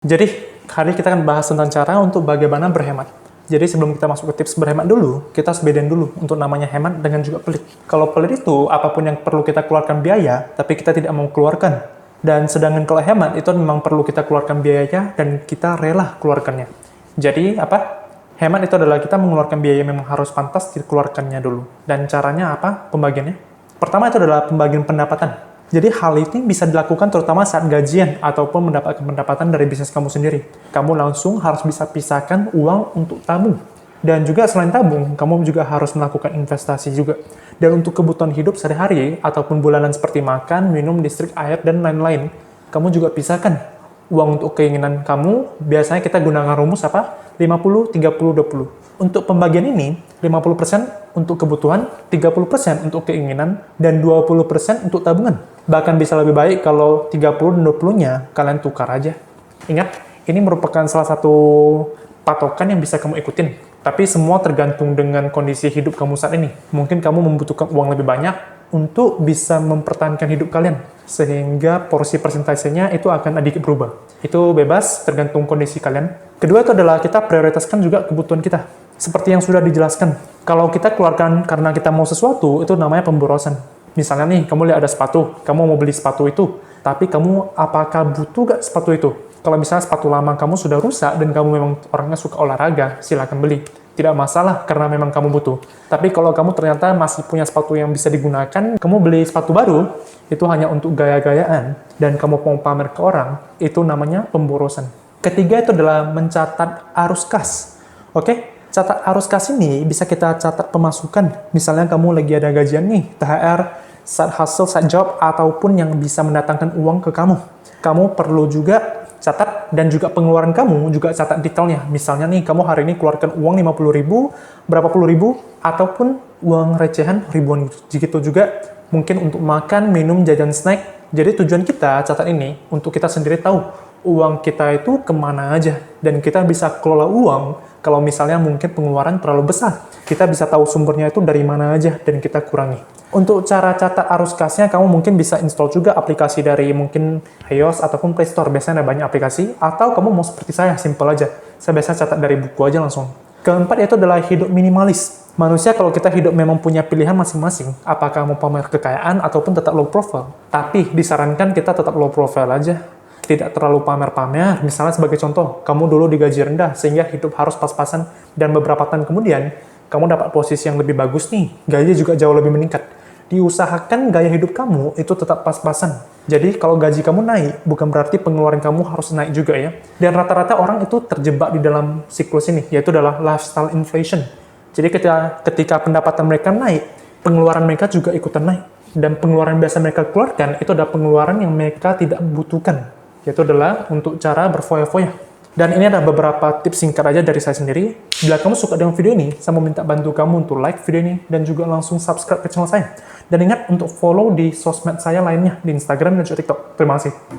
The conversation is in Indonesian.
Jadi, hari ini kita akan bahas tentang cara untuk bagaimana berhemat. Jadi sebelum kita masuk ke tips berhemat dulu, kita harus bedain dulu untuk namanya hemat dengan juga pelit. Kalau pelit itu, apapun yang perlu kita keluarkan biaya, tapi kita tidak mau keluarkan. Dan sedangkan kalau hemat, itu memang perlu kita keluarkan biayanya, dan kita rela keluarkannya. Jadi, apa? Hemat itu adalah kita mengeluarkan biaya yang memang harus pantas dikeluarkannya dulu. Dan caranya apa? Pembagiannya. Pertama itu adalah pembagian pendapatan. Jadi hal ini bisa dilakukan terutama saat gajian ataupun mendapatkan pendapatan dari bisnis kamu sendiri. Kamu langsung harus bisa pisahkan uang untuk tabung. Dan juga selain tabung, kamu juga harus melakukan investasi juga. Dan untuk kebutuhan hidup sehari-hari ataupun bulanan seperti makan, minum, listrik, air, dan lain-lain, kamu juga pisahkan uang untuk keinginan kamu. Biasanya kita gunakan rumus apa? 50, 30, 20. Untuk pembagian ini, 50% untuk kebutuhan, 30% untuk keinginan, dan 20% untuk tabungan. Bahkan bisa lebih baik kalau 30 dan 20-nya kalian tukar aja. Ingat, ini merupakan salah satu patokan yang bisa kamu ikutin. Tapi semua tergantung dengan kondisi hidup kamu saat ini. Mungkin kamu membutuhkan uang lebih banyak untuk bisa mempertahankan hidup kalian. Sehingga porsi persentasenya itu akan sedikit berubah. Itu bebas, tergantung kondisi kalian. Kedua itu adalah kita prioritaskan juga kebutuhan kita. Seperti yang sudah dijelaskan, kalau kita keluarkan karena kita mau sesuatu, itu namanya pemborosan. Misalnya nih, kamu lihat ada sepatu, kamu mau beli sepatu itu, tapi kamu apakah butuh gak sepatu itu? Kalau misalnya sepatu lama kamu sudah rusak dan kamu memang orangnya suka olahraga, silakan beli. Tidak masalah karena memang kamu butuh. Tapi kalau kamu ternyata masih punya sepatu yang bisa digunakan, kamu beli sepatu baru, itu hanya untuk gaya-gayaan, dan kamu mau pamer ke orang, itu namanya pemborosan. Ketiga itu adalah mencatat arus kas. Oke? Catat arus kas ini bisa kita catat pemasukan. Misalnya kamu lagi ada gajian nih, THR, side hustle, side job, ataupun yang bisa mendatangkan uang ke kamu. Kamu perlu juga catat, dan juga pengeluaran kamu juga catat detailnya. Misalnya nih, kamu hari ini keluarkan uang 50.000, berapa puluh ribu, ataupun uang recehan ribuan gitu juga. Mungkin untuk makan, minum, jajan snack. Jadi tujuan kita catat ini untuk kita sendiri tahu uang kita itu kemana aja. Dan kita bisa kelola uang kalau misalnya mungkin pengeluaran terlalu besar. Kita bisa tahu sumbernya itu dari mana aja dan kita kurangi. Untuk cara catat arus kasnya, kamu mungkin bisa install juga aplikasi dari mungkin iOS ataupun Play Store. Biasanya ada banyak aplikasi. Atau kamu mau seperti saya, simple aja. Saya biasa catat dari buku aja langsung. Keempat itu adalah hidup minimalis. Manusia kalau kita hidup memang punya pilihan masing-masing. Apakah mau pamer kekayaan ataupun tetap low profile. Tapi disarankan kita tetap low profile aja. Tidak terlalu pamer-pamer. Misalnya sebagai contoh, kamu dulu digaji rendah sehingga hidup harus pas-pasan, dan beberapa tahun kemudian kamu dapat posisi yang lebih bagus nih, gaji juga jauh lebih meningkat. Diusahakan gaya hidup kamu itu tetap pas-pasan. Jadi kalau gaji kamu naik, bukan berarti pengeluaran kamu harus naik juga ya. Dan rata-rata orang itu terjebak di dalam siklus ini, yaitu adalah lifestyle inflation. Jadi ketika pendapatan mereka naik, pengeluaran mereka juga ikutan naik. Dan pengeluaran biasa mereka keluarkan itu adalah pengeluaran yang mereka tidak butuhkan. Yaitu adalah untuk cara berfoya-foya. Dan ini ada beberapa tips singkat aja dari saya sendiri. Bila kamu suka dengan video ini, saya mau minta bantu kamu untuk like video ini dan juga langsung subscribe ke channel saya. Dan ingat untuk follow di sosmed saya lainnya, di Instagram dan juga TikTok. Terima kasih.